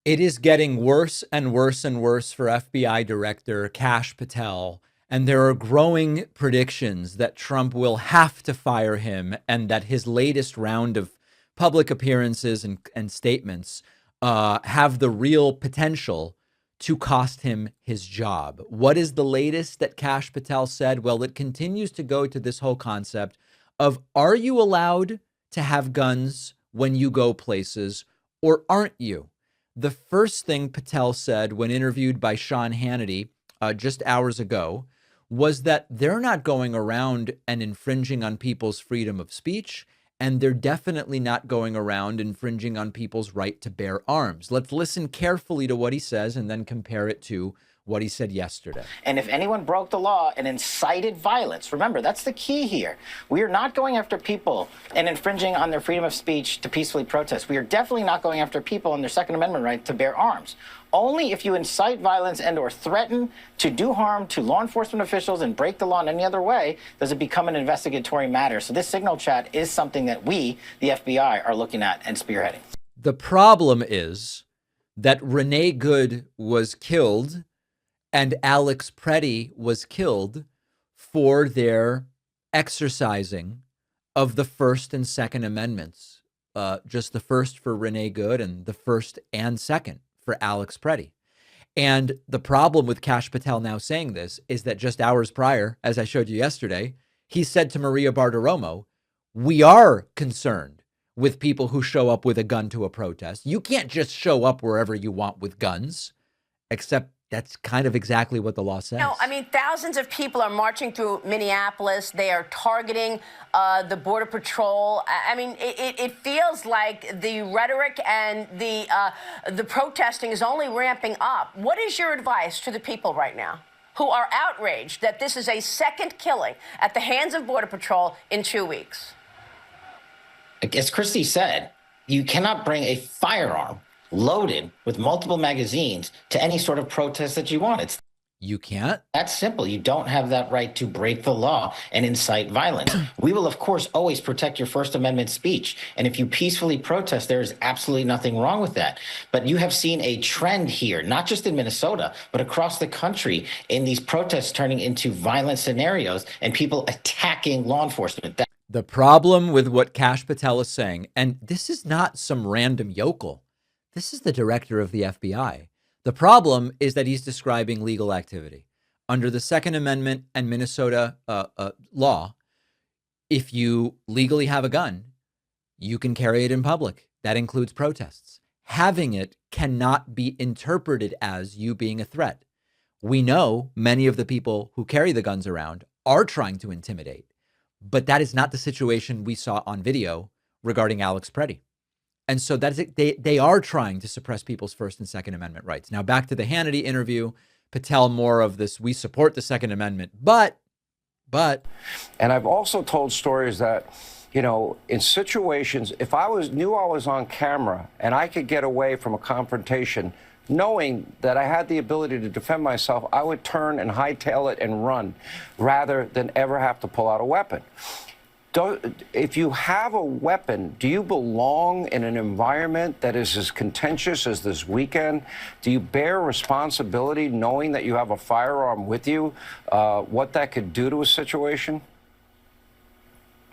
It is getting worse and worse and worse for FBI Director Kash Patel. And there are growing predictions that Trump will have to fire him and that his latest round of public appearances and statements have the real potential to cost him his job. What is the latest that Kash Patel said? Well, it continues to go to this whole concept of, are you allowed to have guns when you go places or aren't you? The first thing Patel said when interviewed by Sean Hannity just hours ago was that they're not going around and infringing on people's freedom of speech, and they're definitely not going around infringing on people's right to bear arms. Let's listen carefully to what he says and then compare it to what he said yesterday. And if anyone broke the law and incited violence, remember, that's the key here. We are not going after people and infringing on their freedom of speech to peacefully protest. We are definitely not going after people and their Second Amendment right to bear arms. Only if you incite violence and or threaten to do harm to law enforcement officials and break the law in any other way does it become an investigatory matter. So this signal chat is something that we, the FBI, are looking at and spearheading. The problem is that Renee Good was killed and Alex Pretti was killed for their exercising of the First and Second Amendments. Just the first for Renee Good and the first and second for Alex Pretti. And the problem with Kash Patel now saying this is that just hours prior, as I showed you yesterday, he said to Maria Bartiromo, we are concerned with people who show up with a gun to a protest. You can't just show up wherever you want with guns, except that's kind of exactly what the law says. No, I mean, thousands of people are marching through Minneapolis. They are targeting the Border Patrol. I mean, it feels like the rhetoric and the protesting is only ramping up. What is your advice to the people right now who are outraged that this is a second killing at the hands of Border Patrol in 2 weeks? As Christy said, you cannot bring a firearm loaded with multiple magazines to any sort of protest that you want. You can't? That's simple. You don't have that right to break the law and incite violence. We will, of course, always protect your First Amendment speech. And if you peacefully protest, there is absolutely nothing wrong with that. But you have seen a trend here, not just in Minnesota, but across the country, in these protests turning into violent scenarios and people attacking law enforcement. The problem with what Kash Patel is saying, and this is not some random yokel. This is the director of the FBI. The problem is that he's describing legal activity. Under the Second Amendment and Minnesota law, if you legally have a gun, you can carry it in public. That includes protests. Having it cannot be interpreted as you being a threat. We know many of the people who carry the guns around are trying to intimidate, but that is not the situation we saw on video regarding Alex Pretti. And so that's it. They are trying to suppress people's First and Second Amendment rights. Now, back to the Hannity interview, Patel more of this, we support the Second Amendment, but. And I've also told stories that, you know, in situations, if I knew I was on camera and I could get away from a confrontation, knowing that I had the ability to defend myself, I would turn and hightail it and run rather than ever have to pull out a weapon. If you have a weapon, do you belong in an environment that is as contentious as this weekend? Do you bear responsibility knowing that you have a firearm with you, what that could do to a situation?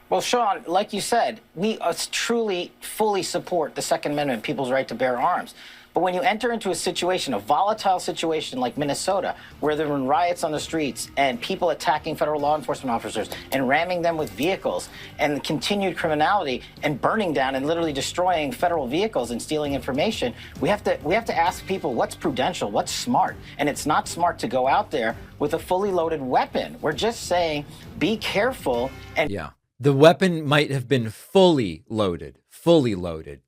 Well, Sean, like you said, we truly, fully support the Second Amendment, people's right to bear arms. But when you enter into a situation, a volatile situation like Minnesota, where there were riots on the streets and people attacking federal law enforcement officers and ramming them with vehicles and continued criminality and burning down and literally destroying federal vehicles and stealing information, we have to ask people what's prudential, what's smart. And it's not smart to go out there with a fully loaded weapon. We're just saying, be careful. And yeah, the weapon might have been fully loaded.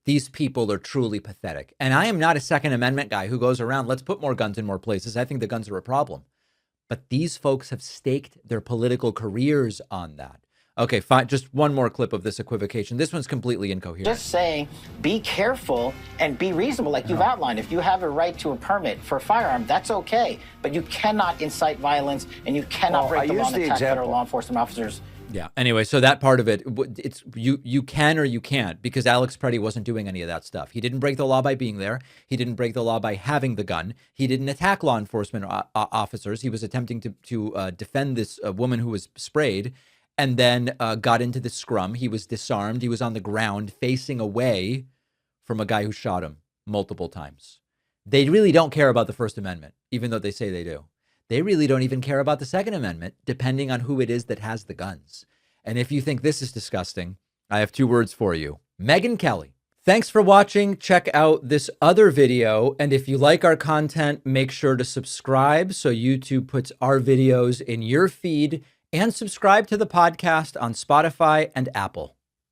These people are truly pathetic. And I am not a Second Amendment guy who goes around, let's put more guns in more places. I think the guns are a problem. But these folks have staked their political careers on that. Okay, fine. Just one more clip of this equivocation. This one's completely incoherent. Just saying, be careful and be reasonable, like you've outlined. If you have a right to a permit for a firearm, that's okay. But you cannot incite violence and you cannot break the law and attack federal law enforcement officers Yeah. Anyway, so that part of it, it's you can or you can't, because Alex Pretti wasn't doing any of that stuff. He didn't break the law by being there. He didn't break the law by having the gun. He didn't attack law enforcement officers. He was attempting to defend this woman who was sprayed, and then got into the scrum. He was disarmed. He was on the ground facing away from a guy who shot him multiple times. They really don't care about the First Amendment, even though they say they do. They really don't even care about the Second Amendment, depending on who it is that has the guns. And if you think this is disgusting, I have 2 words for you. Megyn Kelly. Thanks for watching. Check out this other video. And if you like our content, make sure to subscribe so YouTube puts our videos in your feed, and subscribe to the podcast on Spotify and Apple.